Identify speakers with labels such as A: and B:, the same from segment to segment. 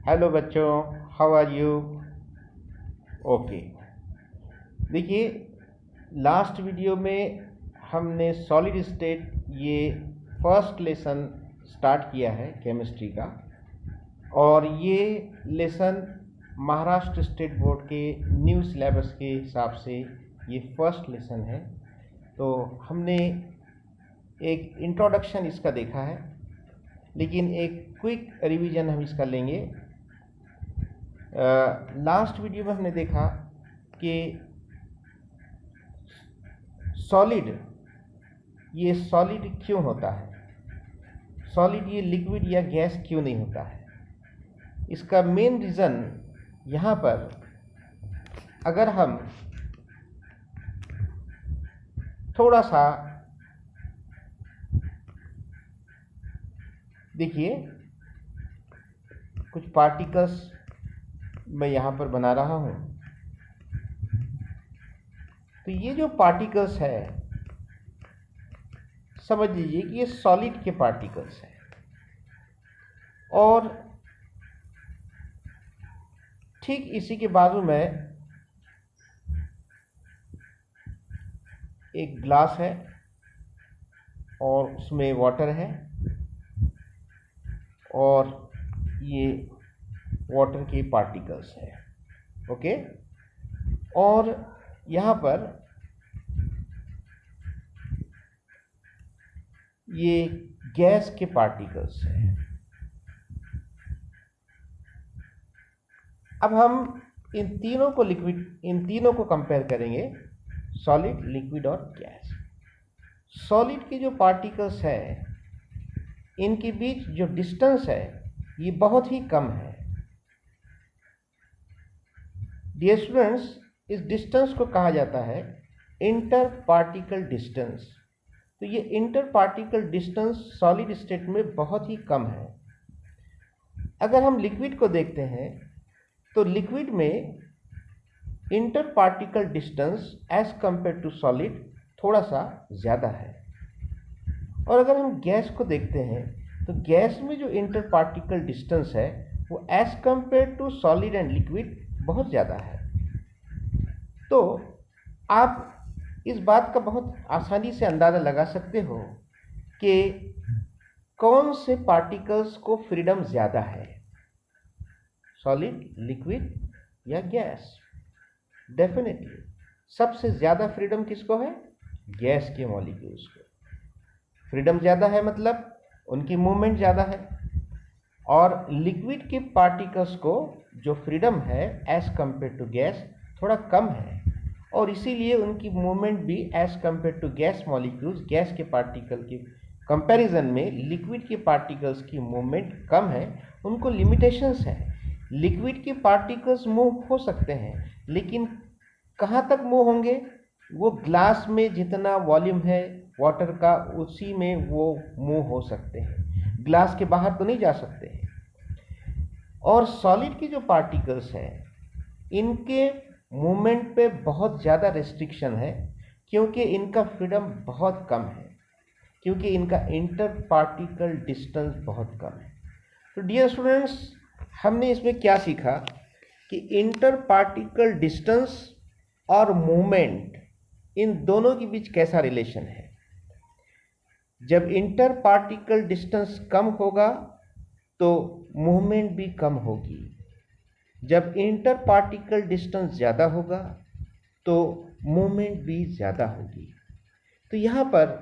A: Hello बच्चों, how are you? Okay. देखिए, last video में हमने सॉलिड स्टेट ये फर्स्ट लेसन स्टार्ट किया है केमिस्ट्री का, और ये लेसन महाराष्ट्र स्टेट बोर्ड के न्यू सिलेबस के हिसाब से ये फर्स्ट लेसन है। तो हमने एक इंट्रोडक्शन इसका देखा है, लेकिन एक क्विक रिवीजन हम इसका लेंगे। लास्ट वीडियो में हमने देखा कि सॉलिड ये सॉलिड क्यों होता है, सॉलिड ये लिक्विड या गैस क्यों नहीं होता है। इसका मेन रीज़न यहाँ पर, अगर हम थोड़ा सा देखिए, कुछ पार्टिकल्स मैं यहाँ पर बना रहा हूँ। तो ये जो पार्टिकल्स है, समझ लीजिए कि ये सॉलिड के पार्टिकल्स हैं, और ठीक इसी के बाजू में एक ग्लास है और उसमें वाटर है, और ये वाटर के पार्टिकल्स हैं। ओके, और यहाँ पर ये गैस के पार्टिकल्स हैं। अब हम इन तीनों को कंपेयर करेंगे, सॉलिड, लिक्विड और गैस। सॉलिड के जो पार्टिकल्स हैं, इनके बीच जो डिस्टेंस है ये बहुत ही कम है। डियर स्टूडेंट्स, इस डिस्टेंस को कहा जाता है इंटर पार्टिकल डिस्टेंस। तो ये inter particle distance solid state में बहुत ही कम है। अगर हम लिक्विड को देखते हैं तो लिक्विड में inter particle distance as compare to solid थोड़ा सा ज़्यादा है। और अगर हम गैस को देखते हैं तो गैस में जो इंटर पार्टिकल डिस्टेंस है वो as compare to solid and liquid बहुत ज़्यादा है। तो आप इस बात का बहुत आसानी से अंदाज़ा लगा सकते हो कि कौन से पार्टिकल्स को फ्रीडम ज़्यादा है, सॉलिड, लिक्विड या गैस। डेफिनेटली सबसे ज़्यादा फ्रीडम किसको है? गैस के मॉलिक्यूल्स को फ्रीडम ज़्यादा है, मतलब उनकी मूवमेंट ज़्यादा है। और लिक्विड के पार्टिकल्स को जो फ्रीडम है एज कंपेयर टू गैस थोड़ा कम है, और इसीलिए उनकी मूवमेंट भी as compare to gas molecules, gas के पार्टिकल के कंपैरिजन में लिक्विड के पार्टिकल्स की मूवमेंट कम है। उनको लिमिटेशंस है। लिक्विड के पार्टिकल्स मूव हो सकते हैं, लेकिन कहाँ तक मूव होंगे? वो ग्लास में जितना वॉल्यूम है वाटर का, उसी में वो मूव हो सकते हैं, ग्लास के बाहर तो नहीं जा सकते हैं। और सॉलिड के जो पार्टिकल्स हैं, इनके मूवमेंट पे बहुत ज़्यादा रेस्ट्रिक्शन है, क्योंकि इनका फ्रीडम बहुत कम है, क्योंकि इनका इंटर पार्टिकल डिस्टेंस बहुत कम है। तो डियर स्टूडेंट्स, हमने इसमें क्या सीखा कि इंटर पार्टिकल डिस्टेंस और मूवमेंट, इन दोनों के बीच कैसा रिलेशन है। जब इंटर पार्टिकल डिस्टेंस कम होगा तो मूवमेंट भी कम होगी। जब इंटर पार्टिकल डिस्टेंस ज़्यादा होगा तो मूवमेंट भी ज़्यादा होगी। तो यहाँ पर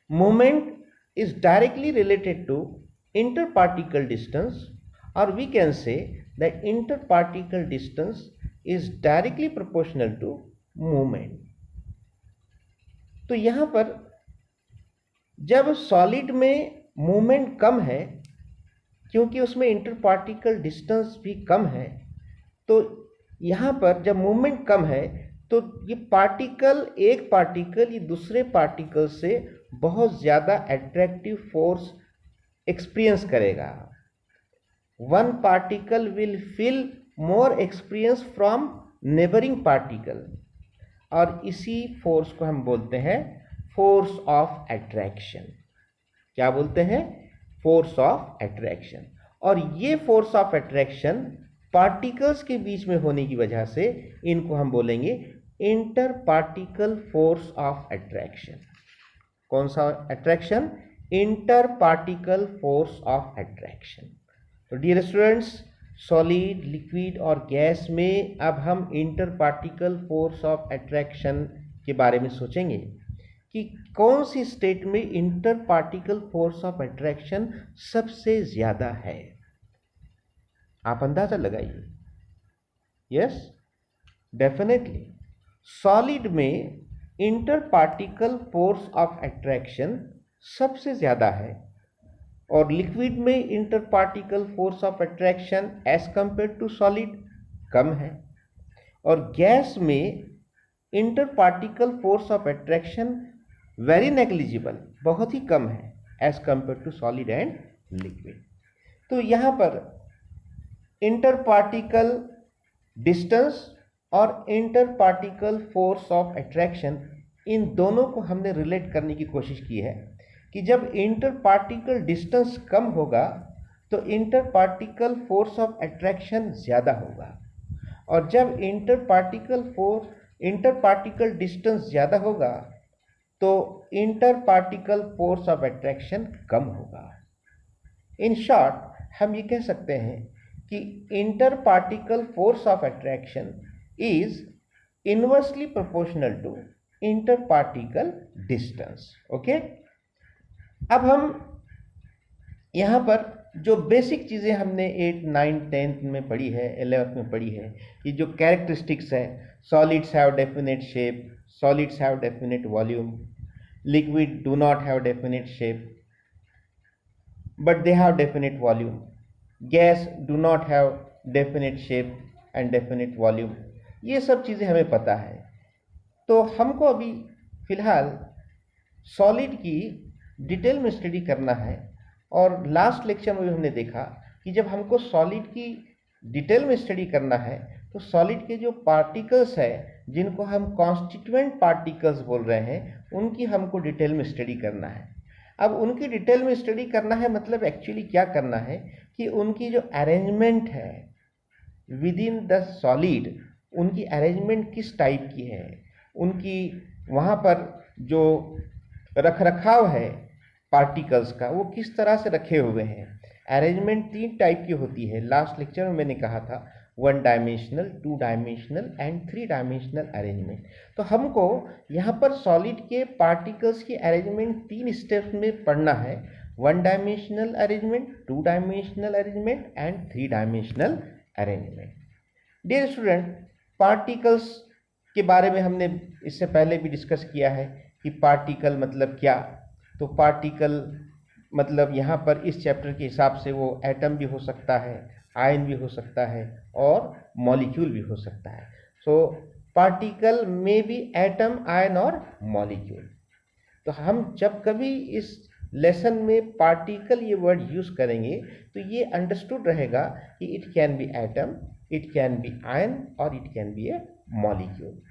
A: movement is directly related to inter particle distance, और we can say that inter particle distance is directly proportional to movement. तो यहाँ पर जब सॉलिड में मूवमेंट कम है, क्योंकि उसमें इंटर पार्टिकल डिस्टेंस भी कम है, तो यहाँ पर जब मूवमेंट कम है तो ये एक पार्टिकल ये दूसरे पार्टिकल से बहुत ज़्यादा अट्रैक्टिव फोर्स एक्सपीरियंस करेगा। One particle will feel more experience from neighbouring particle, और इसी फोर्स को हम बोलते हैं फोर्स ऑफ अट्रैक्शन। क्या बोलते हैं? Force of attraction. और ये फोर्स ऑफ अट्रैक्शन पार्टिकल्स के बीच में होने की वजह से इनको हम बोलेंगे inter particle force of attraction. कौन सा attraction? Inter particle force of attraction. तो डियर स्टूडेंट्स, सॉलिड, लिक्विड और गैस में अब हम inter particle force of attraction के बारे में सोचेंगे कि कौन सी स्टेट में inter particle force of attraction सबसे ज्यादा है। आप अंदाजा लगाइए। यस, डेफिनेटली सॉलिड में inter particle force of attraction सबसे ज्यादा है और लिक्विड में inter particle force of attraction as compare to solid कम है और गैस में inter particle force of attraction very negligible, बहुत ही कम है as compare to solid and liquid. तो यहाँ पर इंटर पार्टिकल डिस्टेंस और interparticle force of attraction, इन दोनों को हमने रिलेट करने की कोशिश की है कि जब इंटर पार्टिकल डिस्टेंस कम होगा तो interparticle force of attraction ज़्यादा होगा और जब इंटर पार्टिकल डिस्टेंस ज़्यादा होगा तो interparticle force of attraction कम होगा। इन शॉर्ट हम ये कह सकते हैं कि interparticle force of attraction is inversely proportional to interparticle distance। Okay, अब हम यहाँ पर जो बेसिक चीज़ें हमने 8, 9, 10th में पढ़ी है, 11th में पढ़ी है, ये जो कैरेक्टरिस्टिक्स है, solids have definite shape, solids have definite volume, liquid do not have definite shape but they have definite volume, gas do not have definite shape and definite volume, ये सब चीज़ें हमें पता है। तो हमको अभी फ़िलहाल सॉलिड की डिटेल में स्टडी करना है और लास्ट लेक्चर में भी हमने देखा कि जब हमको सॉलिड की डिटेल में स्टडी करना है तो सॉलिड के जो पार्टिकल्स है जिनको हम कॉन्स्टिट्यूएंट पार्टिकल्स बोल रहे हैं उनकी हमको डिटेल में स्टडी करना है। अब उनकी डिटेल में स्टडी करना है मतलब एक्चुअली क्या करना है कि उनकी जो अरेंजमेंट है विद इन द सॉलिड, उनकी अरेंजमेंट किस टाइप की है, उनकी वहाँ पर जो रख रखाव है पार्टिकल्स का वो किस तरह से रखे हुए हैं। अरेंजमेंट 3 टाइप की होती है। लास्ट लेक्चर में मैंने कहा था 1 dimensional, 2 dimensional and 3 dimensional arrangement. तो हमको यहाँ पर सॉलिड के पार्टिकल्स की अरेंजमेंट 3 स्टेप्स में पढ़ना है। 1 dimensional arrangement, 2 dimensional arrangement and 3 dimensional arrangement. Dear student, particles के बारे में हमने इससे पहले भी डिस्कस किया है कि पार्टिकल मतलब क्या। तो पार्टिकल मतलब यहाँ पर इस चैप्टर के हिसाब से वो एटम भी हो सकता है, आयन भी हो सकता है और मॉलिक्यूल भी हो सकता है। सो पार्टिकल में भी एटम, आयन और मॉलिक्यूल। तो हम जब कभी इस लेसन में पार्टिकल ये वर्ड यूज़ करेंगे तो ये अंडरस्टूड रहेगा कि it can be atom, it can be ion और it can be a molecule.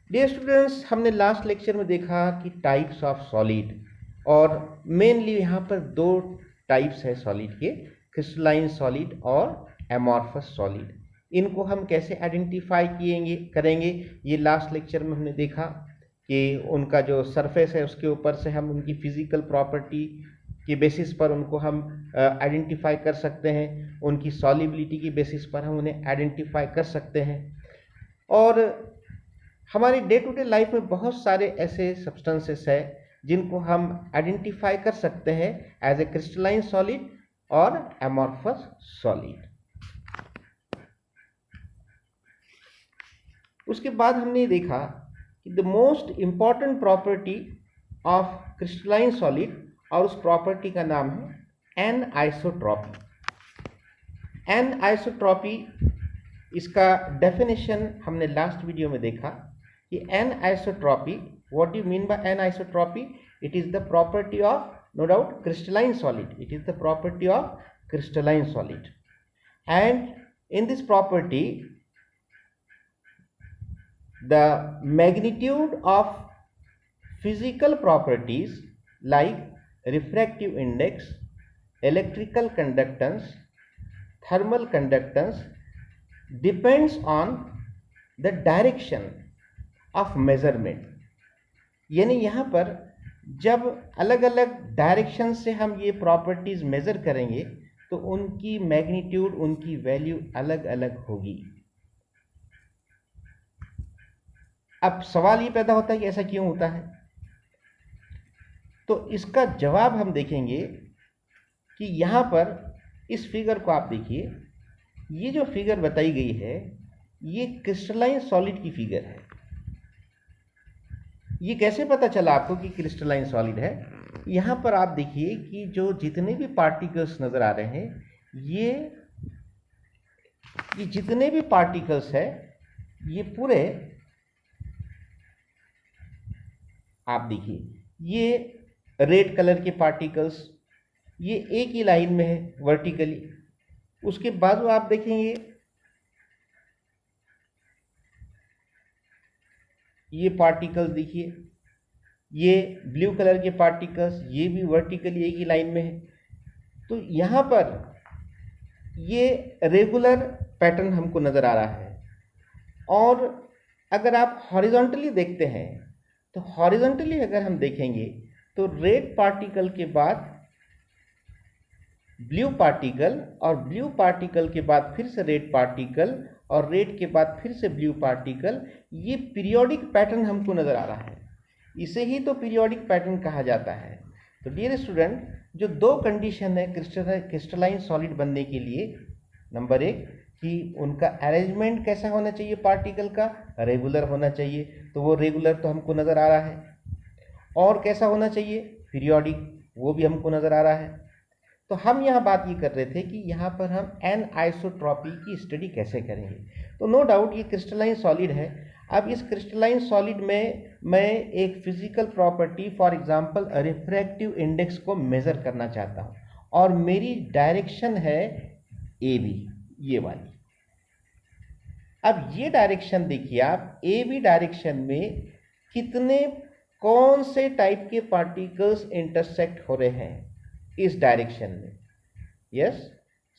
A: Dear students, हमने लास्ट लेक्चर में देखा कि टाइप्स ऑफ सॉलिड और मेनली यहाँ पर 2 टाइप्स है सॉलिड के, क्रिस्टलाइन सॉलिड और एमॉर्फस सॉलिड। इनको हम कैसे आइडेंटिफाई करेंगे ये लास्ट लेक्चर में हमने देखा कि उनका जो सरफेस है उसके ऊपर से हम उनकी फिजिकल प्रॉपर्टी के बेसिस पर उनको हम आइडेंटिफाई कर सकते हैं, उनकी सॉल्युबिलिटी की बेसिस पर हम उन्हें आइडेंटिफाई कर सकते हैं। और हमारी डे टू डे लाइफ में बहुत सारे ऐसे सब्सटेंसेस है जिनको हम आइडेंटिफाई कर सकते हैं एज ए क्रिस्टलाइन सॉलिड और एमॉर्फस सॉलिड। उसके बाद हमने देखा कि the most important property of crystalline solid, और उस प्रॉपर्टी का नाम है एन आइसोट्रॉपी। एन आइसोट्रॉपी, इसका डेफिनेशन हमने लास्ट वीडियो में देखा कि anisotropy, what do you mean by anisotropy? It is the property of, no doubt, crystalline solid. It is the property of crystalline solid, and in this property the magnitude of physical properties like refractive index, electrical conductance, thermal conductance depends on the direction of measurement। यानी यहाँ पर जब अलग अलग direction से हम ये properties major करेंगे तो उनकी मैग्नीट्यूड, उनकी वैल्यू अलग अलग होगी। अब सवाल ये पैदा होता है कि ऐसा क्यों होता है, तो इसका जवाब हम देखेंगे कि यहाँ पर इस फिगर को आप देखिए, ये जो फिगर बताई गई है ये क्रिस्टलाइन सॉलिड की फिगर है। ये कैसे पता चला आपको कि क्रिस्टलाइन सॉलिड है? यहाँ पर आप देखिए कि जो जितने भी पार्टिकल्स नजर आ रहे हैं, ये जितने भी पार्टिकल्स है ये पूरे, आप देखिए ये रेड कलर के पार्टिकल्स ये एक ही लाइन में है वर्टिकली। उसके बाद आप देखेंगे ये पार्टिकल्स, देखिए ये ब्लू कलर के पार्टिकल्स ये भी वर्टिकली एक ही लाइन में है। तो यहाँ पर ये रेगुलर पैटर्न हमको नज़र आ रहा है। और अगर आप हॉरिजॉन्टली देखते हैं तो हॉरिजॉन्टली अगर हम देखेंगे तो रेड पार्टिकल के बाद ब्लू पार्टिकल और ब्लू पार्टिकल के बाद फिर से रेड पार्टिकल और रेड के बाद फिर से ब्लू पार्टिकल, ये पीरियोडिक पैटर्न हमको नज़र आ रहा है। इसे ही तो पीरियोडिक पैटर्न कहा जाता है। तो डियर स्टूडेंट, जो दो कंडीशन है क्रिस्टलाइन सॉलिड बनने के लिए, नंबर एक कि उनका अरेंजमेंट कैसा होना चाहिए, पार्टिकल का रेगुलर होना चाहिए, तो वो रेगुलर तो हमको नज़र आ रहा है। और कैसा होना चाहिए, पीरियोडिक, वो भी हमको नज़र आ रहा है। तो हम यहाँ बात ये कर रहे थे कि यहाँ पर हम एनआइसोट्रॉपी की स्टडी कैसे करेंगे। तो नो डाउट ये क्रिस्टलाइन सॉलिड है। अब इस क्रिस्टलाइन सॉलिड में मैं एक physical property, for example refractive index को मेज़र करना चाहता हूँ और मेरी डायरेक्शन है ए बी, ये वाली। अब ये डायरेक्शन देखिए आप, ए बी डायरेक्शन में कितने, कौन से टाइप के पार्टिकल्स इंटरसेक्ट हो रहे हैं इस डायरेक्शन में। यस,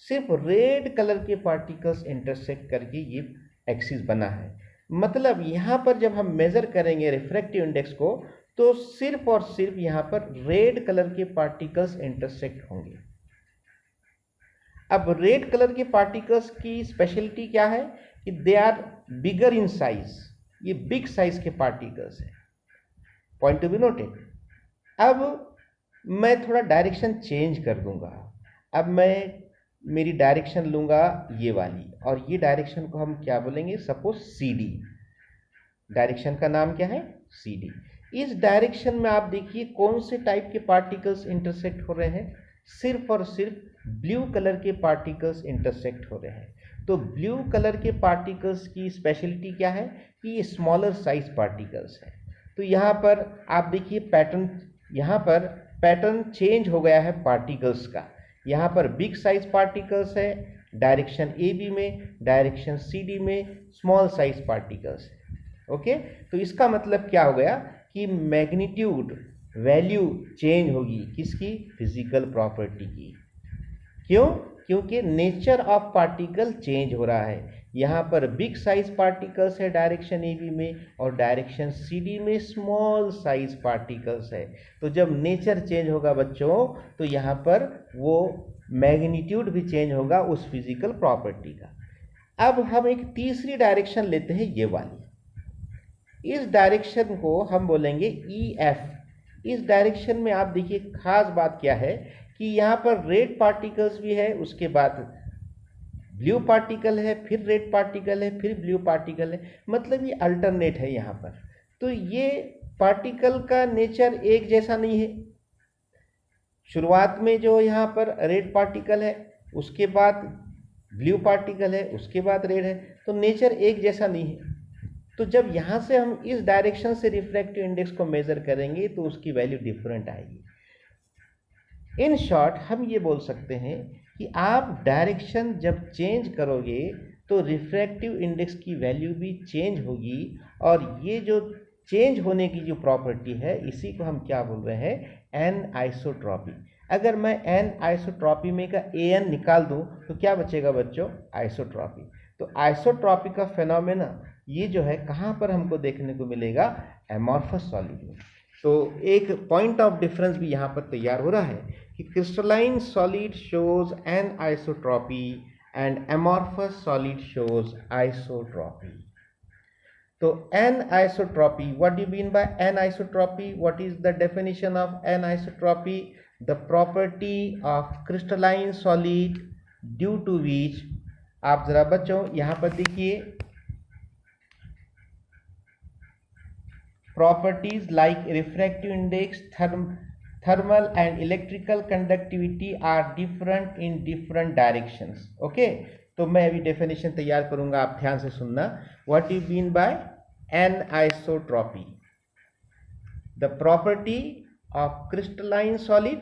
A: सिर्फ रेड कलर के पार्टिकल्स इंटरसेक्ट करके ये एक्सिस बना है। मतलब यहाँ पर जब हम मेजर करेंगे रिफ्रैक्टिव इंडेक्स को तो सिर्फ और सिर्फ यहाँ पर रेड कलर के पार्टिकल्स इंटरसेक्ट होंगे। अब रेड कलर के पार्टिकल्स की स्पेशलिटी क्या है कि they are bigger in size, ये बिग साइज के पार्टिकल्स हैं। Point to be noted. अब मैं थोड़ा डायरेक्शन चेंज कर दूंगा। अब मैं मेरी डायरेक्शन लूंगा ये वाली, और ये डायरेक्शन को हम क्या बोलेंगे, सपोज सी डी। डायरेक्शन का नाम क्या है, सी डी। इस डायरेक्शन में आप देखिए कौन से टाइप के पार्टिकल्स इंटरसेक्ट हो रहे हैं, सिर्फ और सिर्फ ब्लू कलर के पार्टिकल्स इंटरसेक्ट हो रहे हैं। तो ब्लू कलर के पार्टिकल्स की स्पेशलिटी क्या है कि ये स्मॉलर साइज पार्टिकल्स हैं। तो यहाँ पर आप देखिए पैटर्न, यहाँ पर पैटर्न चेंज हो गया है पार्टिकल्स का। यहाँ पर बिग साइज पार्टिकल्स है डायरेक्शन ए बी में, डायरेक्शन सी डी में स्मॉल साइज पार्टिकल्स है। ओके, तो इसका मतलब क्या हो गया कि मैग्नीट्यूड वैल्यू चेंज होगी, किसकी, फिजिकल प्रॉपर्टी की। क्यों? क्योंकि नेचर ऑफ पार्टिकल चेंज हो रहा है। यहाँ पर बिग साइज पार्टिकल्स है डायरेक्शन ए बी में और डायरेक्शन सी डी में स्मॉल साइज पार्टिकल्स है। तो जब नेचर चेंज होगा बच्चों तो यहाँ पर वो मैग्नीट्यूड भी चेंज होगा उस फिजिकल प्रॉपर्टी का। अब हम एक तीसरी डायरेक्शन लेते हैं, ये वाली। इस डायरेक्शन को हम बोलेंगे ई एफ। इस डायरेक्शन में आप देखिए खास बात क्या है कि यहाँ पर रेड पार्टिकल्स भी है, उसके बाद ब्लू पार्टिकल है, फिर रेड पार्टिकल है, फिर ब्लू पार्टिकल है, मतलब ये अल्टरनेट है यहाँ पर। तो ये पार्टिकल का नेचर एक जैसा नहीं है। शुरुआत में जो यहाँ पर रेड पार्टिकल है, उसके बाद ब्लू पार्टिकल है, उसके बाद रेड है, तो नेचर एक जैसा नहीं है। तो जब यहाँ से हम इस डायरेक्शन से रिफ्रैक्टिव इंडेक्स को मेजर करेंगे तो उसकी वैल्यू डिफरेंट आएगी। इन शॉर्ट हम ये बोल सकते हैं कि आप डायरेक्शन जब चेंज करोगे तो रिफ्रैक्टिव इंडेक्स की वैल्यू भी चेंज होगी, और ये जो चेंज होने की जो प्रॉपर्टी है इसी को हम क्या बोल रहे हैं, एन आइसोट्रॉपी। अगर मैं एन आइसोट्रॉपी में का एन निकाल दूं तो क्या बचेगा बच्चों? आइसोट्रॉपी। तो आइसोट्रॉपी का फेनोमेना ये जो है कहाँ पर हमको देखने को मिलेगा? एमॉर्फस सॉलिड में। तो एक पॉइंट ऑफ डिफरेंस भी यहाँ पर तैयार हो रहा है कि crystalline solid shows N isotropy and amorphous solid shows isotropy. तो anisotropy, what do you mean by anisotropy? What is the definition of anisotropy? The property of crystalline solid due to which, आप जरा बच्चों यहाँ पर देखिए, properties like refractive index, thermal and electrical conductivity are different in different directions. Okay, तो मैं अभी definition तैयार करूंगा, आप ध्यान से सुनना। What do you mean by anisotropy? The property of crystalline solid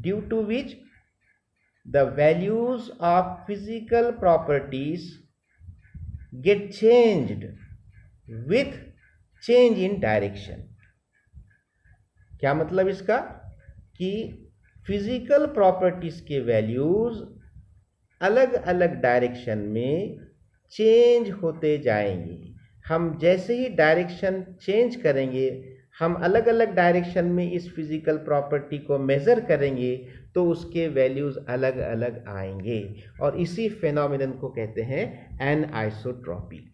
A: due to which the values of physical properties get changed with change in direction। क्या मतलब इसका? कि फिजिकल प्रॉपर्टीज के वैल्यूज अलग अलग डायरेक्शन में चेंज होते जाएंगे। हम जैसे ही डायरेक्शन चेंज करेंगे, हम अलग अलग डायरेक्शन में इस फिजिकल प्रॉपर्टी को मेज़र करेंगे तो उसके वैल्यूज़ अलग अलग आएंगे, और इसी फेनोमेनन को कहते हैं एनआइसोट्रॉपी।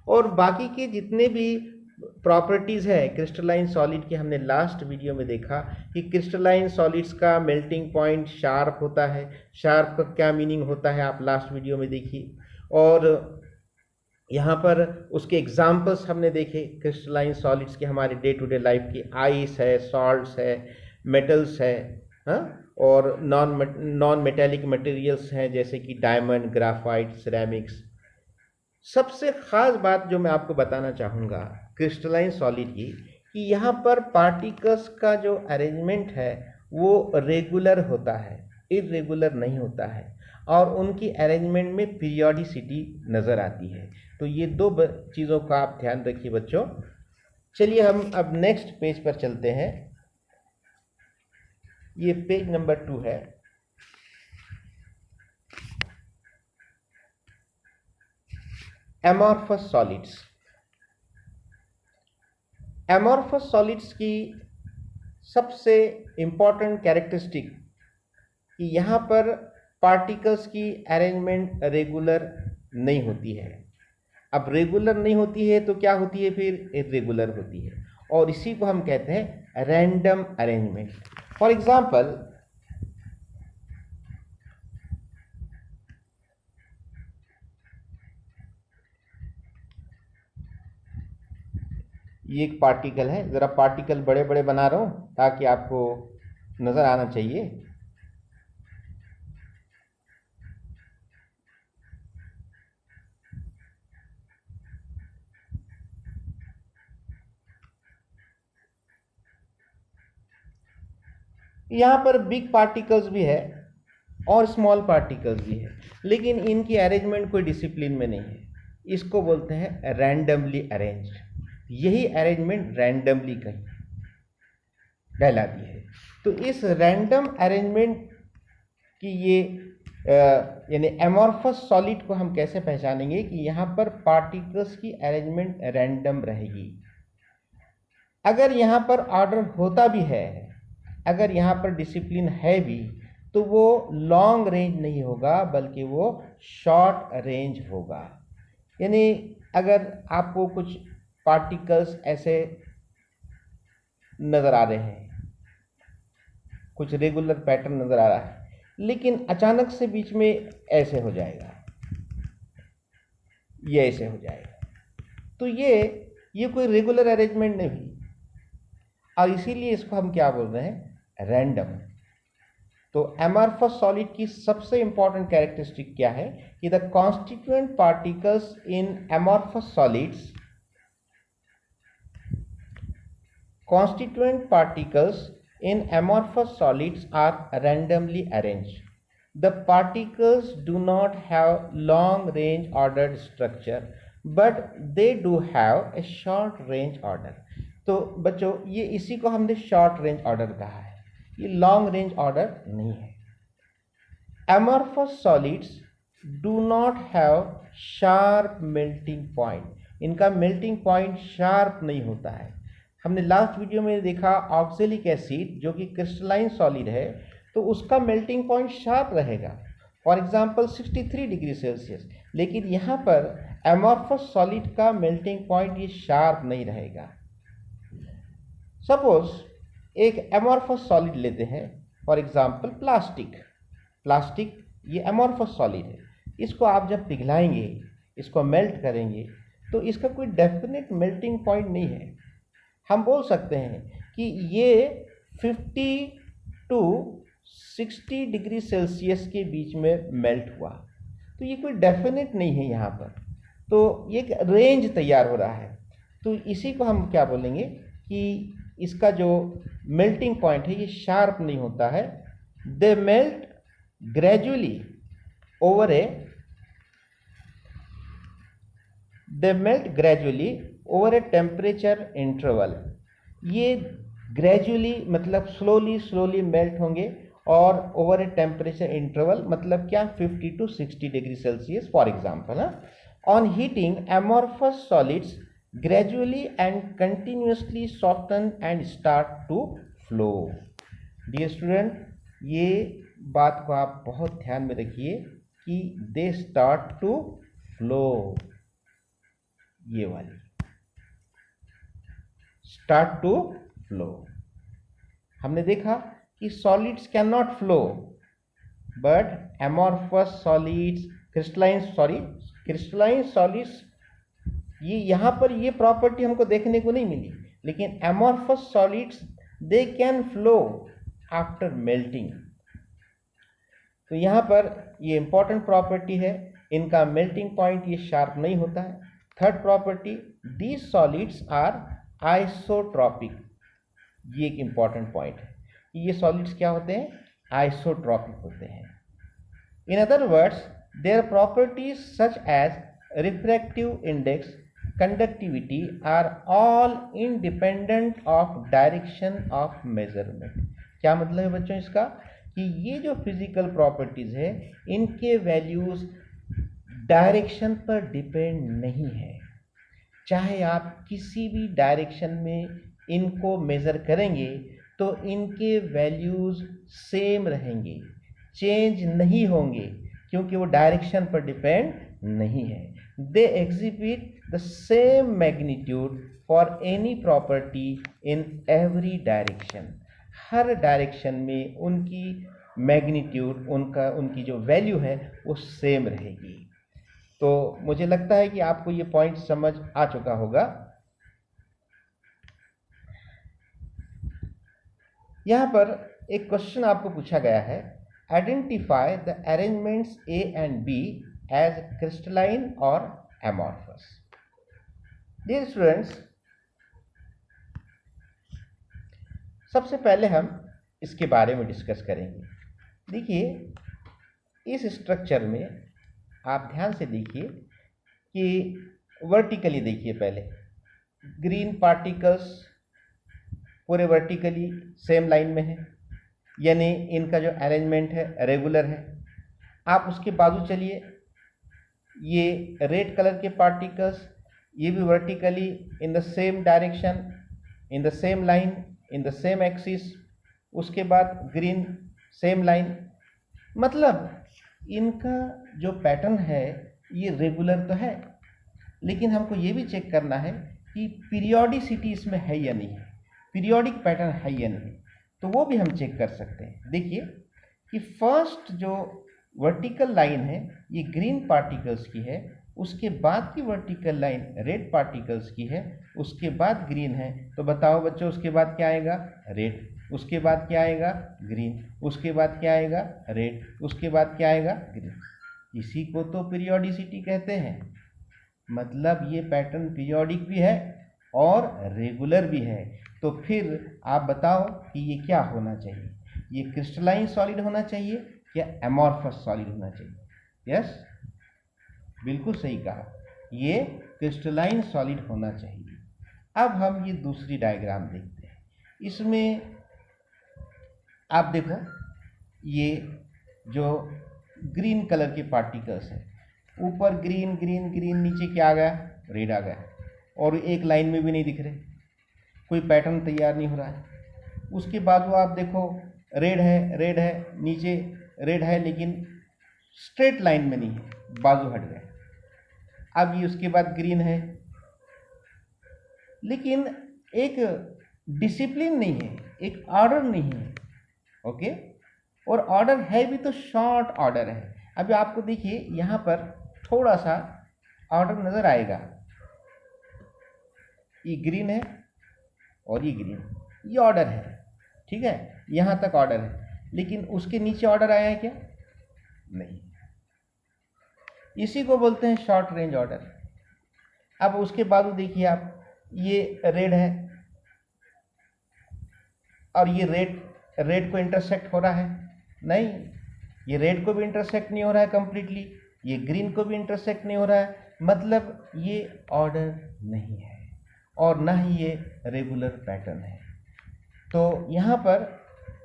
A: और बाकी के जितने भी प्रॉपर्टीज़ है क्रिस्टलाइन सॉलिड की, हमने लास्ट वीडियो में देखा कि क्रिस्टलाइन सॉलिड्स का मेल्टिंग पॉइंट शार्प होता है। शार्प का क्या मीनिंग होता है आप लास्ट वीडियो में देखिए, और यहाँ पर उसके एग्जाम्पल्स हमने देखे क्रिस्टलाइन सॉलिड्स के हमारे डे टू डे लाइफ की। आइस है, सॉल्ट्स है, मेटल्स है, हाँ, और नॉन मेटेलिक मटेरियल्स हैं जैसे कि डायमंड, ग्राफाइट, सिरेमिक्स। सबसे ख़ास बात जो मैं आपको बताना चाहूँगा क्रिस्टलाइन सॉलिड की, कि यहाँ पर पार्टिकल्स का जो अरेंजमेंट है वो रेगुलर होता है, इरेगुलर नहीं होता है, और उनकी अरेंजमेंट में पीरियोडिसिटी नज़र आती है। तो ये दो चीज़ों का आप ध्यान रखिए बच्चों। चलिए हम अब नेक्स्ट पेज पर चलते हैं। ये पेज नंबर 2 है। Amorphous solids. एमॉर्फस सॉलिड्स की सबसे इम्पॉर्टेंट कैरेक्टरिस्टिक कि यहाँ पर पार्टिकल्स की अरेंजमेंट रेगुलर नहीं होती है। अब रेगुलर नहीं होती है तो क्या होती है? फिर इरेगुलर होती है, और इसी को हम कहते हैं रैंडम अरेंजमेंट। फॉर एग्जाम्पल, ये एक पार्टिकल है, ज़रा पार्टिकल बड़े बड़े बना रहा हूँ ताकि आपको नज़र आना चाहिए। यहाँ पर बिग पार्टिकल्स भी है और स्मॉल पार्टिकल्स भी है, लेकिन इनकी अरेंजमेंट कोई डिसिप्लिन में नहीं है। इसको बोलते हैं रैंडमली अरेंज्ड। यही अरेंजमेंट रैंडमली कहलाती है। तो इस रैंडम अरेंजमेंट की ये यानी एमॉर्फस सॉलिड को हम कैसे पहचानेंगे कि यहाँ पर पार्टिकल्स की अरेंजमेंट रैंडम रहेगी। अगर यहाँ पर ऑर्डर होता भी है, अगर यहाँ पर डिसिप्लिन है भी, तो वो लॉन्ग रेंज नहीं होगा बल्कि वो शॉर्ट रेंज होगा। यानी अगर आपको कुछ पार्टिकल्स ऐसे नज़र आ रहे हैं, कुछ रेगुलर पैटर्न नज़र आ रहा है, लेकिन अचानक से बीच में ऐसे हो जाएगा, ये ऐसे हो जाएगा, तो ये कोई रेगुलर अरेंजमेंट नहीं हुई, और इसीलिए इसको हम क्या बोल रहे हैं? रैंडम। तो एमॉर्फस सॉलिड की सबसे इंपॉर्टेंट कैरेक्टरिस्टिक क्या है कि the constituent particles in amorphous solids, constituent particles in amorphous solids are randomly arranged. The particles do not have long range ordered structure, but they do have a short range order. तो बच्चों ये इसी को हमने short range order कहा है, ये long range order नहीं है। amorphous solids do not have sharp melting point, इनका मेल्टिंग पॉइंट शार्प नहीं होता है। हमने लास्ट वीडियो में देखा ऑक्जेलिक एसिड जो कि क्रिस्टलाइन सॉलिड है, तो उसका मेल्टिंग पॉइंट शार्प रहेगा, फॉर एग्जांपल 63 डिग्री सेल्सियस, लेकिन यहाँ पर एमॉर्फस सॉलिड का मेल्टिंग पॉइंट ये शार्प नहीं रहेगा। सपोज एक एमॉर्फस सॉलिड लेते हैं, फॉर एग्जांपल प्लास्टिक ये एमॉर्फस सॉलिड है, इसको आप जब पिघलाएंगे, इसको मेल्ट करेंगे, तो इसका कोई डेफिनेट मेल्टिंग पॉइंट नहीं है। हम बोल सकते हैं कि ये 50 टू 60 डिग्री सेल्सियस के बीच में मेल्ट हुआ, तो ये कोई डेफिनेट नहीं है यहाँ पर, तो ये एक रेंज तैयार हो रहा है। तो इसी को हम क्या बोलेंगे कि इसका जो मेल्टिंग पॉइंट है ये शार्प नहीं होता है। They melt gradually over a temperature interval, ये ग्रेजुअली मतलब स्लोली मेल्ट होंगे, और ओवर ए टेम्परेचर इंटरवल मतलब क्या 50 to 60 degree Celsius for example. On heating amorphous solids gradually and continuously soften and start to flow. Dear student, ये बात को आप बहुत ध्यान में रखिए कि दे स्टार्ट टू फ्लो, ये वाली स्टार्ट टू फ्लो। हमने देखा कि solids can not flow, but amorphous solids, crystalline solids, ये यहाँ पर ये प्रॉपर्टी हमको देखने को नहीं मिली, लेकिन amorphous solids they can flow after melting. तो यहाँ पर ये इंपॉर्टेंट प्रॉपर्टी है, इनका मेल्टिंग पॉइंट ये शार्प नहीं होता है। Third property, these solids are isotropic, ये एक इंपॉर्टेंट पॉइंट है। ये सॉलिड्स क्या होते हैं? आइसोट्रॉपिक होते हैं। In other words, their properties such as refractive index, conductivity are all independent of direction of measurement. क्या मतलब है बच्चों इसका? कि ये जो फिजिकल प्रॉपर्टीज है, इनके वैल्यूज डायरेक्शन पर डिपेंड नहीं है। चाहे आप किसी भी डायरेक्शन में इनको मेज़र करेंगे तो इनके वैल्यूज सेम रहेंगे, चेंज नहीं होंगे, क्योंकि वो डायरेक्शन पर डिपेंड नहीं है। They exhibit the same magnitude for any property in every direction. Her direction में उनकी मैग्नीट्यूड, उनकी जो वैल्यू है वो सेम रहेगी। तो मुझे लगता है कि आपको ये पॉइंट समझ आ चुका होगा। यहाँ पर एक क्वेश्चन आपको पूछा गया है, identify the arrangements a and b as crystalline और एमॉर्फस। डियर स्टूडेंट्स, सबसे पहले हम इसके बारे में डिस्कस करेंगे। देखिए, इस स्ट्रक्चर में आप ध्यान से देखिए कि वर्टिकली देखिए, पहले ग्रीन पार्टिकल्स पूरे वर्टिकली सेम लाइन में है, यानी इनका जो अरेंजमेंट है रेगुलर है। आप उसके बाजू चलिए, ये रेड कलर के पार्टिकल्स, ये भी vertically in the same direction, in the same line, in the same axis. उसके बाद ग्रीन सेम लाइन, मतलब इनका जो पैटर्न है ये रेगुलर तो है, लेकिन हमको ये भी चेक करना है कि पीरियोडिसिटी इसमें है या नहीं है, पीरियोडिक पैटर्न है या नहीं, तो वो भी हम चेक कर सकते हैं। देखिए कि फर्स्ट जो वर्टिकल लाइन है ये ग्रीन पार्टिकल्स की है, उसके बाद की वर्टिकल लाइन रेड पार्टिकल्स की है, उसके बाद ग्रीन है। तो बताओ बच्चों, उसके बाद क्या आएगा? रेड। उसके बाद क्या आएगा? ग्रीन। उसके बाद क्या आएगा? रेड। उसके बाद क्या आएगा? ग्रीन। इसी को तो पीरियोडिसिटी कहते हैं। मतलब ये पैटर्न पीरियोडिक भी है और रेगुलर भी है। तो फिर आप बताओ कि ये क्या होना चाहिए? ये क्रिस्टलाइन सॉलिड होना चाहिए या एमॉर्फस सॉलिड होना चाहिए? यस, बिल्कुल सही कहा, ये क्रिस्टलाइन सॉलिड होना चाहिए। अब हम ये दूसरी डायग्राम देखते हैं। इसमें आप देखो, ये जो ग्रीन कलर के पार्टिकल्स हैं, ऊपर ग्रीन ग्रीन ग्रीन, नीचे क्या आ गया, रेड आ गया, और एक लाइन में भी नहीं दिख रहे, कोई पैटर्न तैयार नहीं हो रहा है। उसके बाद वो आप देखो, रेड है नीचे रेड है, लेकिन स्ट्रेट लाइन में नहीं है, बाजू हट गए। अब ये उसके बाद ग्रीन है, लेकिन एक डिसिप्लिन नहीं है, एक ऑर्डर नहीं है। ओके, और ऑर्डर है भी तो शॉर्ट ऑर्डर है। अभी आपको देखिए यहाँ पर थोड़ा सा ऑर्डर नजर आएगा, ये ग्रीन है और ये ग्रीन, ये ऑर्डर है, ठीक है, यहाँ तक ऑर्डर है, लेकिन उसके नीचे ऑर्डर आया है क्या? नहीं। इसी को बोलते हैं शॉर्ट रेंज ऑर्डर। अब उसके बाद देखिए आप, ये रेड है और ये रेड को इंटरसेक्ट हो रहा है, नहीं, ये रेड को भी इंटरसेक्ट नहीं हो रहा है कंप्लीटली, ये ग्रीन को भी इंटरसेक्ट नहीं हो रहा है, मतलब ये ऑर्डर नहीं है और ना ही ये रेगुलर पैटर्न है। तो यहाँ पर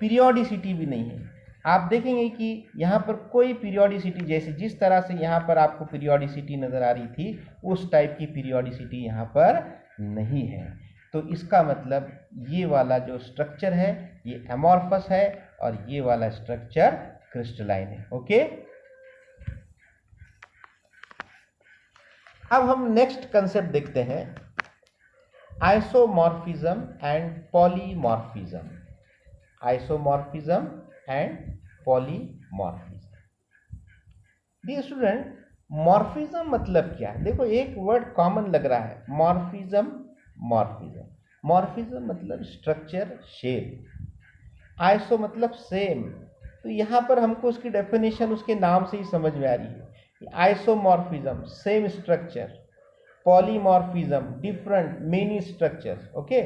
A: पीरियोडिसिटी भी नहीं है। आप देखेंगे कि यहाँ पर कोई पीरियोडिसिटी, जैसे जिस तरह से यहाँ पर आपको पीरियोडिसिटी नज़र आ रही थी, उस टाइप की पीरियोडिसिटी यहाँ पर नहीं है। तो इसका मतलब ये वाला जो स्ट्रक्चर है ये एमॉर्फस है और ये वाला स्ट्रक्चर क्रिस्टलाइन है। ओके, अब हम नेक्स्ट कंसेप्ट देखते हैं, isomorphism and polymorphism. Isomorphism and polymorphism. Dear student, morphism मतलब क्या है? देखो, एक वर्ड कॉमन लग रहा है, मॉर्फिज्म। मॉर्फिज्म मतलब स्ट्रक्चर, शेप। आइसो मतलब सेम, तो यहाँ पर हमको उसकी डेफिनेशन उसके नाम से ही समझ में आ रही है। Isomorphism same structure, polymorphism different many structures. Okay,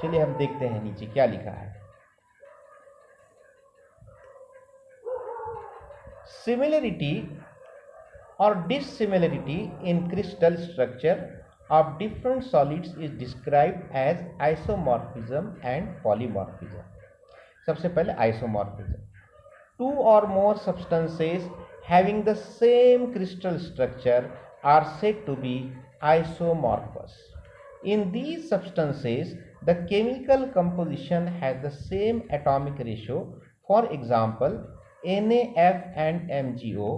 A: चलिए हम देखते हैं नीचे क्या लिखा है। Similarity or dissimilarity in crystal structure of different solids is described as isomorphism and polymorphism. सबसे पहले isomorphism, two or more substances having the same crystal structure are said to be isomorphous. In these substances, the chemical composition has the same atomic ratio. For example, NaF and MgO,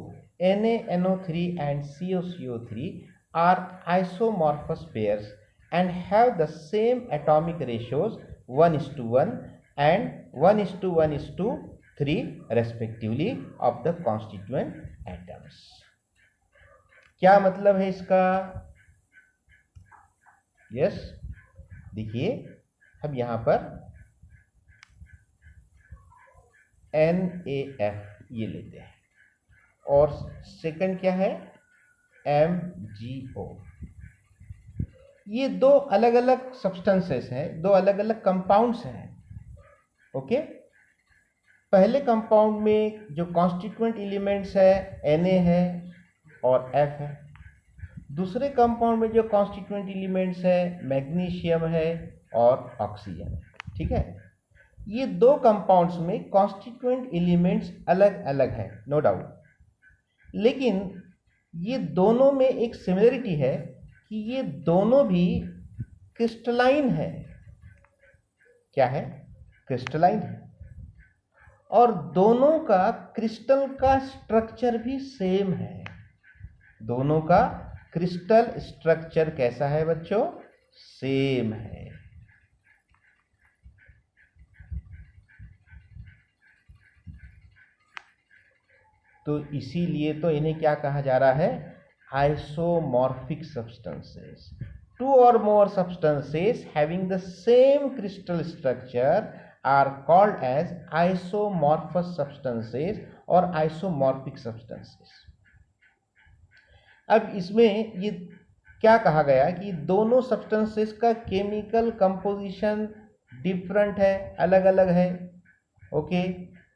A: NaNO3 and COCO3 are isomorphous pairs and have the same atomic ratios 1:1 and 1:1:3 respectively of the constituent atoms. क्या मतलब है इसका? Yes, देखिए हम यहाँ पर NaF ये लेते हैं और सेकंड क्या है, MgO। ये दो अलग अलग सब्सटेंसेस हैं, दो अलग अलग कंपाउंड्स हैं। ओके, पहले कंपाउंड में जो कॉन्स्टिट्यूएंट एलिमेंट्स है Na है और F है। दूसरे कंपाउंड में जो कॉन्स्टिट्यूएंट एलिमेंट्स है मैग्नीशियम है और ऑक्सीजन है। ठीक है, ये दो कंपाउंड्स में कॉन्स्टिट्यूएंट एलिमेंट्स अलग अलग हैं, नो डाउट, लेकिन ये दोनों में एक सिमिलरिटी है कि ये दोनों भी क्रिस्टलाइन है। क्या है? क्रिस्टलाइन है, और दोनों का क्रिस्टल का स्ट्रक्चर भी सेम है। दोनों का क्रिस्टल स्ट्रक्चर कैसा है बच्चों? सेम है। तो इसीलिए तो इन्हें क्या कहा जा रहा है? Isomorphic substances. टू और more substances having the same crystal structure are called as isomorphous substances और आइसोमॉर्फिक सब्सटेंसेस। अब इसमें ये क्या कहा गया कि दोनों सब्सटेंसेस का केमिकल कंपोजिशन डिफरेंट है, अलग अलग है। ओके,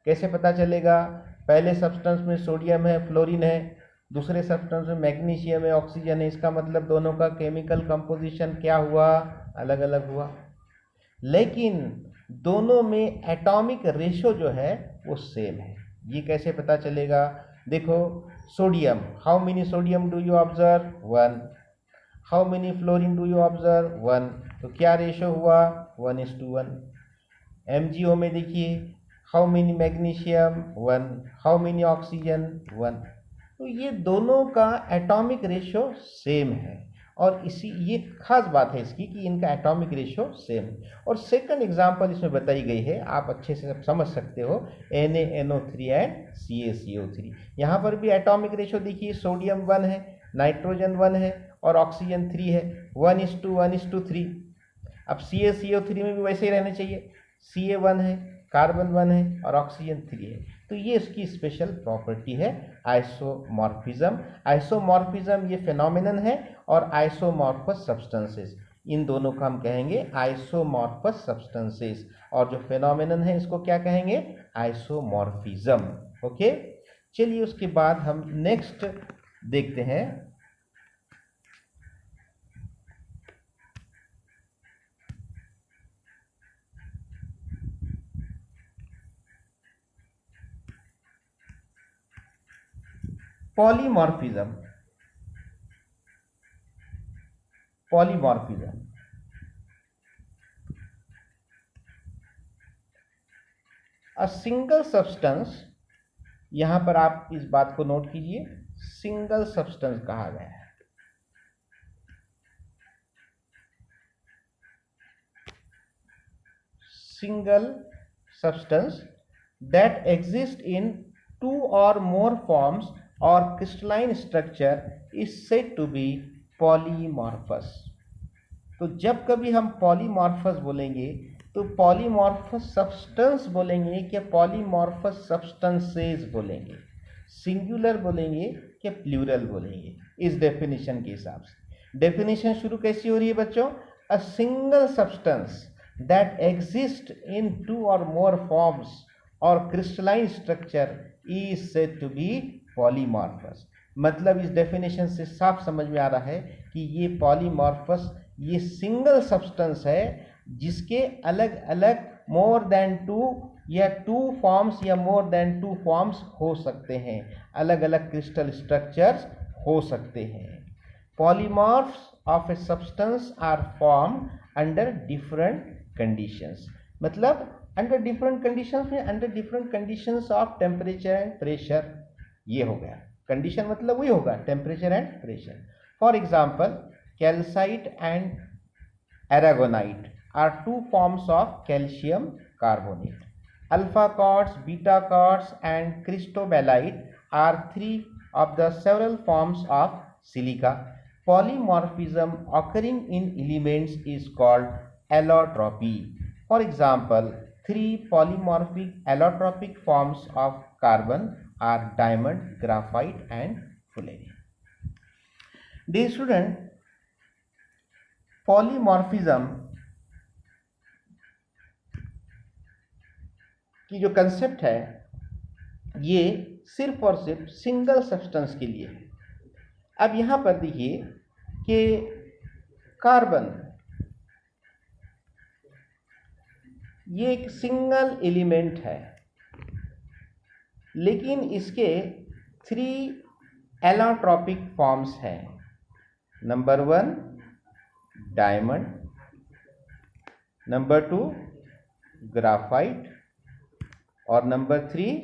A: कैसे पता चलेगा? पहले सब्सटेंस में सोडियम है, फ्लोरीन है, दूसरे सब्सटेंस में मैग्नीशियम है, ऑक्सीजन है। इसका मतलब दोनों का केमिकल कंपोजिशन क्या हुआ? अलग अलग हुआ, लेकिन दोनों में एटॉमिक रेशो जो है वो सेम है। ये कैसे पता चलेगा? देखो, sodium, how many sodium do you observe? 1। How many fluorine do you observe? 1। तो क्या रेशो हुआ? 1:1। MgO में देखिए, how many magnesium? 1। How many oxygen? 1। तो ये दोनों का एटॉमिक रेशो सेम है, और इसी ये खास बात है इसकी कि इनका एटॉमिक रेशो सेम है। और सेकंड एग्जांपल इसमें बताई गई है, आप अच्छे से समझ सकते हो, NaNO3 एंड CaCO3। यहाँ पर भी एटॉमिक रेशो देखिए, सोडियम 1 है, नाइट्रोजन 1 है और ऑक्सीजन 3 है, 1:1:3। अब CaCO3 में भी वैसे ही रहने चाहिए, Ca 1 है, कार्बन 1 है और ऑक्सीजन 3 है। तो ये इसकी स्पेशल प्रॉपर्टी है, आइसोमॉर्फिज्म। आइसोमॉर्फिज्म ये फिनोमिनन है, और आइसोमॉर्फस सब्सटेंसेस, इन दोनों का हम कहेंगे आइसोमॉर्फस सब्सटेंसेस, और जो फिनोमिनन है इसको क्या कहेंगे? आइसोमॉर्फिज्म। ओके, चलिए उसके बाद हम नेक्स्ट देखते हैं। Polymorphism. Polymorphism, a single substance, यहां पर आप इस बात को नोट कीजिए, सिंगल सब्सटेंस कहा गया है। Single substance that exist in 2 or more forms or crystalline structure is said to be polymorphous। तो जब कभी हम पॉलीमॉर्फस बोलेंगे तो पॉलीमॉर्फस सब्सटेंस बोलेंगे कि पॉलीमॉर्फस सब्सटेंसेस बोलेंगे, सिंगुलर बोलेंगे कि प्लूरल बोलेंगे, इस डेफिनेशन के हिसाब से। डेफिनेशन शुरू कैसी हो रही है बच्चों? A single substance that exist in 2 or more forms or crystalline structure is said to be polymorphous। मतलब इस डेफिनेशन से साफ समझ में आ रहा है कि ये पॉलीमॉर्फस, ये सिंगल सब्सटेंस है जिसके अलग अलग मोर देन 2 या 2 फॉर्म्स या मोर देन 2 फॉर्म्स हो सकते हैं, अलग अलग क्रिस्टल स्ट्रक्चर्स हो सकते हैं। Polymorphs of a substance are formed under different conditions. मतलब अंडर डिफरेंट कंडीशंस में, under different conditions of temperature and pressure, ये हो गया। कंडीशन मतलब वही होगा, temperature and pressure. For example, calcite and aragonite are 2 forms of calcium carbonate। Alpha quartz, beta quartz and cristobalite are 3 of the several forms of silica। Polymorphism occurring in elements is called allotropy। For example, 3 polymorphic allotropic forms of carbon are diamond, graphite and fullerene। Dear student, polymorphism की जो concept है ये सिर्फ और सिर्फ single substance के लिए है। अब यहां पर देखिए कि कार्बन ये एक सिंगल एलिमेंट है, लेकिन इसके 3 एलोट्रॉपिक फॉर्म्स हैं। नंबर 1 डायमंड, नंबर 2 ग्राफाइट और नंबर 3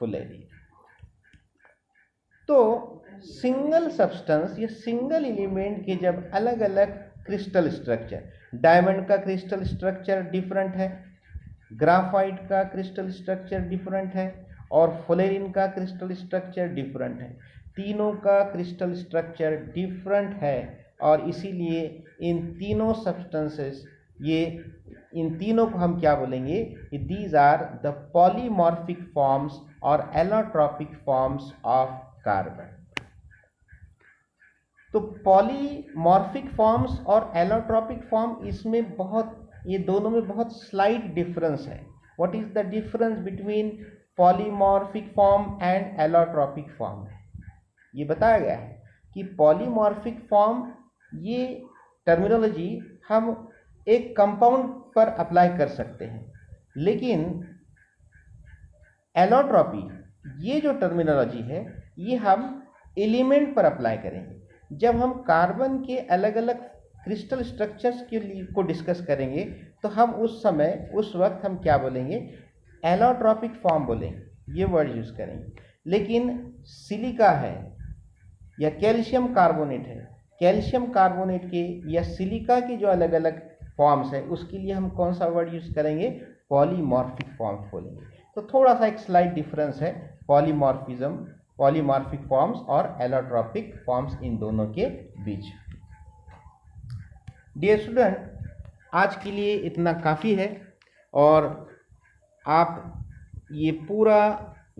A: फुलेरी। तो सिंगल सब्सटेंस या सिंगल एलिमेंट के जब अलग अलग क्रिस्टल स्ट्रक्चर, डायमंड का क्रिस्टल स्ट्रक्चर डिफरेंट है, ग्राफाइट का क्रिस्टल स्ट्रक्चर डिफरेंट है और फ्लोरीन का क्रिस्टल स्ट्रक्चर डिफरेंट है, तीनों का क्रिस्टल स्ट्रक्चर डिफरेंट है, और इसीलिए इन तीनों सब्सटेंसेस, ये इन तीनों को हम क्या बोलेंगे? These are the polymorphic forms और एलोट्रॉपिक फॉर्म्स ऑफ कार्बन। तो पॉलीमॉर्फिक फॉर्म्स और एलोट्रॉपिक फॉर्म, इसमें बहुत, ये दोनों में बहुत स्लाइट डिफरेंस है। What is the difference between polymorphic form and allotropic form? ये बताया गया है कि पॉलीमॉर्फिक फॉर्म ये टर्मिनोलॉजी हम एक कंपाउंड पर अप्लाई कर सकते हैं, लेकिन एलोट्रॉपी ये जो टर्मिनोलॉजी है ये हम एलिमेंट पर अप्लाई करेंगे। जब हम कार्बन के अलग अलग क्रिस्टल स्ट्रक्चर्स के लिए को डिस्कस करेंगे तो हम उस वक्त हम क्या बोलेंगे, एलोट्रॉपिक फॉर्म बोलेंगे, ये वर्ड यूज़ करेंगे। लेकिन सिलिका है या कैल्शियम कार्बोनेट है, कैल्शियम कार्बोनेट के या सिलिका के जो अलग अलग फॉर्म्स है उसके लिए हम कौन सा वर्ड यूज़ करेंगे, पॉलीमॉर्फिक फॉर्म्स बोलेंगे। तो थोड़ा सा एक स्लाइट डिफरेंस है पॉलीमॉर्फिक फॉर्म्स और एलोट्रॉपिक फॉर्म्स इन दोनों के बीच। डियर स्टूडेंट, आज के लिए इतना काफ़ी है और आप ये पूरा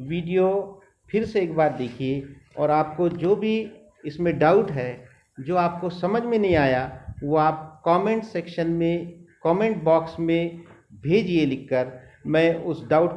A: वीडियो फिर से एक बार देखिए और आपको जो भी इसमें डाउट है, जो आपको समझ में नहीं आया, वो आप कमेंट सेक्शन में, कमेंट बॉक्स में भेजिए लिखकर। मैं उस डाउट